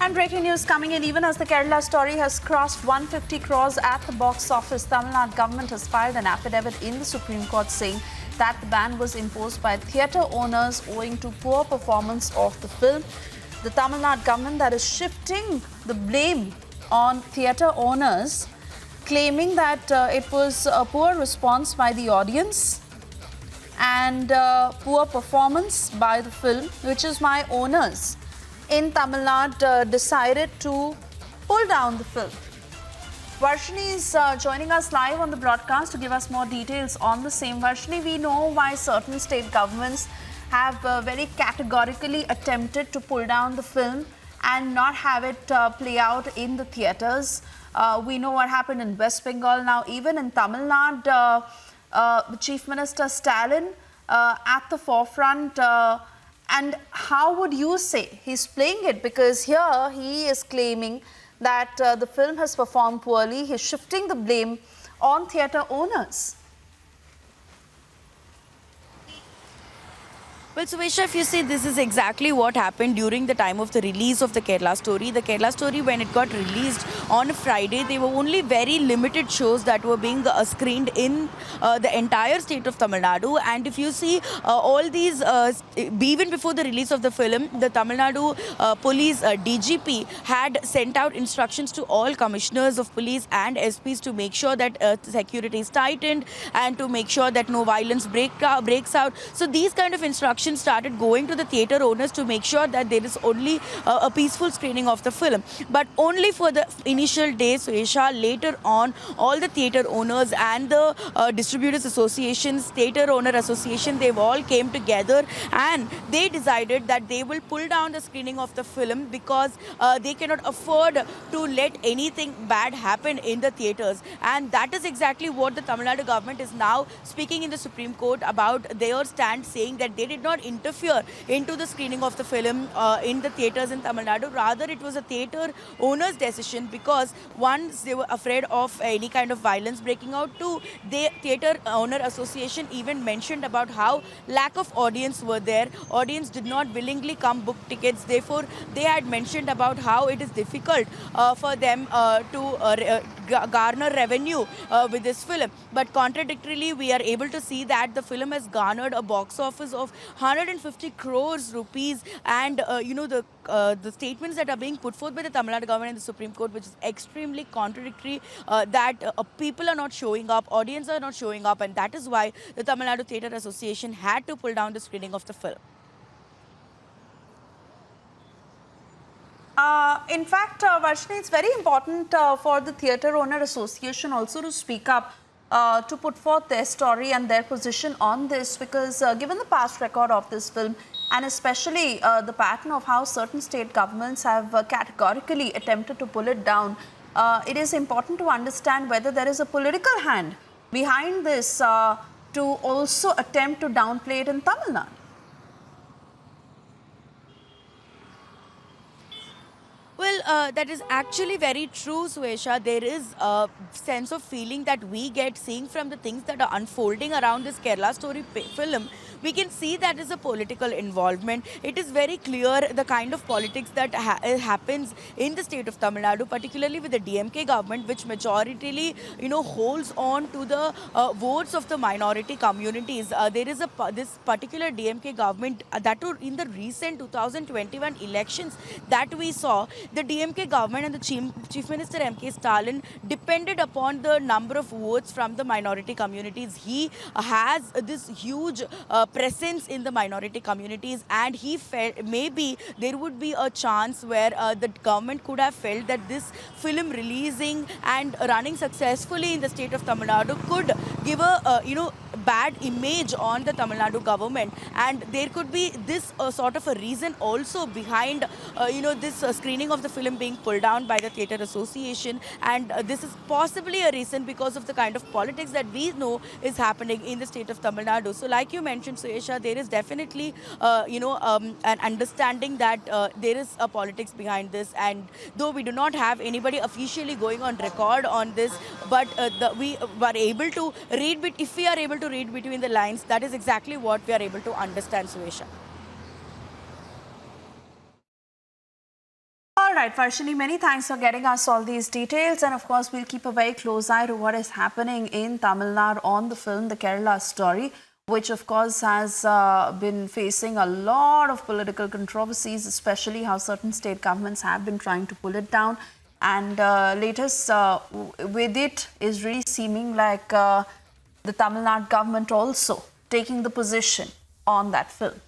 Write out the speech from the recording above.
And breaking news coming in, even as the Kerala story has crossed 150 crores at the box office, Tamil Nadu government has filed an affidavit in the Supreme Court saying that the ban was imposed by theatre owners owing to poor performance of the film. The Tamil Nadu government that is shifting the blame on theatre owners, claiming that it was a poor response by the audience and poor performance by the film, which is why owners in Tamil Nadu decided to pull down the film. Varshini is joining us live on the broadcast to give us more details on the same. Varshini, we know why certain state governments have very categorically attempted to pull down the film and not have it play out in the theatres. We know what happened in West Bengal. Now, even in Tamil Nadu, Chief Minister Stalin at the forefront. And how would you say he's playing it? Because here he is claiming that the film has performed poorly. He's shifting the blame on theatre owners. Well, Suyesha, if you see, this is exactly what happened during the time of the release of the Kerala story. The Kerala story, when it got released on Friday, there were only very limited shows that were being screened in the entire state of Tamil Nadu. And if you see, all these, even before the release of the film, the Tamil Nadu police DGP had sent out instructions to all commissioners of police and SPs to make sure that security is tightened and to make sure that no violence breaks out. So these kind of instructions started going to the theatre owners to make sure that there is only a peaceful screening of the film. But only for the initial days, Suyesha, later on, all the theatre owners and the distributors associations, theatre owner association, they've all came together and they decided that they will pull down the screening of the film because they cannot afford to let anything bad happen in the theatres. And that is exactly what the Tamil Nadu government is now speaking in the Supreme Court about their stand, saying that they did not interfere into the screening of the film in the theatres in Tamil Nadu. Rather, it was a theatre owner's decision because once they were afraid of any kind of violence breaking out. Two, the theatre owner association even mentioned about how lack of audience were there. Audience did not willingly come book tickets. Therefore, they had mentioned about how it is difficult for them to garner revenue with this film. But contradictorily, we are able to see that the film has garnered a box office of 150 crores rupees, and the statements that are being put forth by the Tamil Nadu government in the Supreme Court, which is extremely contradictory, that people are not showing up, audience are not showing up, and that is why the Tamil Nadu Theatre Association had to pull down the screening of the film. In fact, Varshini, it's very important for the Theatre Owner Association also to speak up, to put forth their story and their position on this, because given the past record of this film and especially the pattern of how certain state governments have categorically attempted to pull it down, it is important to understand whether there is a political hand behind this to also attempt to downplay it in Tamil Nadu. Well, that is actually very true, Suyesha. There is a sense of feeling that we get seeing from the things that are unfolding around this Kerala story film. We can see that is a political involvement. It is very clear the kind of politics that happens in the state of Tamil Nadu, particularly with the DMK government, which majoritarily, holds on to the votes of the minority communities. There is this particular DMK government that in the recent 2021 elections that we saw, the DMK government and the Chief Minister MK Stalin depended upon the number of votes from the minority communities. He has this huge presence in the minority communities, and he felt maybe there would be a chance where the government could have felt that this film releasing and running successfully in the state of Tamil Nadu could give a bad image on the Tamil Nadu government, and there could be this sort of a reason also behind this screening of the film being pulled down by the Theatre Association, and this is possibly a reason because of the kind of politics that we know is happening in the state of Tamil Nadu. So like you mentioned, Suyesha, there is definitely an understanding that there is a politics behind this, and though we do not have anybody officially going on record on this, but we were able to read, if we are able to read between the lines, that is exactly what we are able to understand, Suyesha. All right. right, Varshini, many thanks for getting us all these details. And of course, we'll keep a very close eye to what is happening in Tamil Nadu on the film, The Kerala Story, which of course has been facing a lot of political controversies, especially how certain state governments have been trying to pull it down. And latest with it is really seeming like the Tamil Nadu government also taking the position on that film.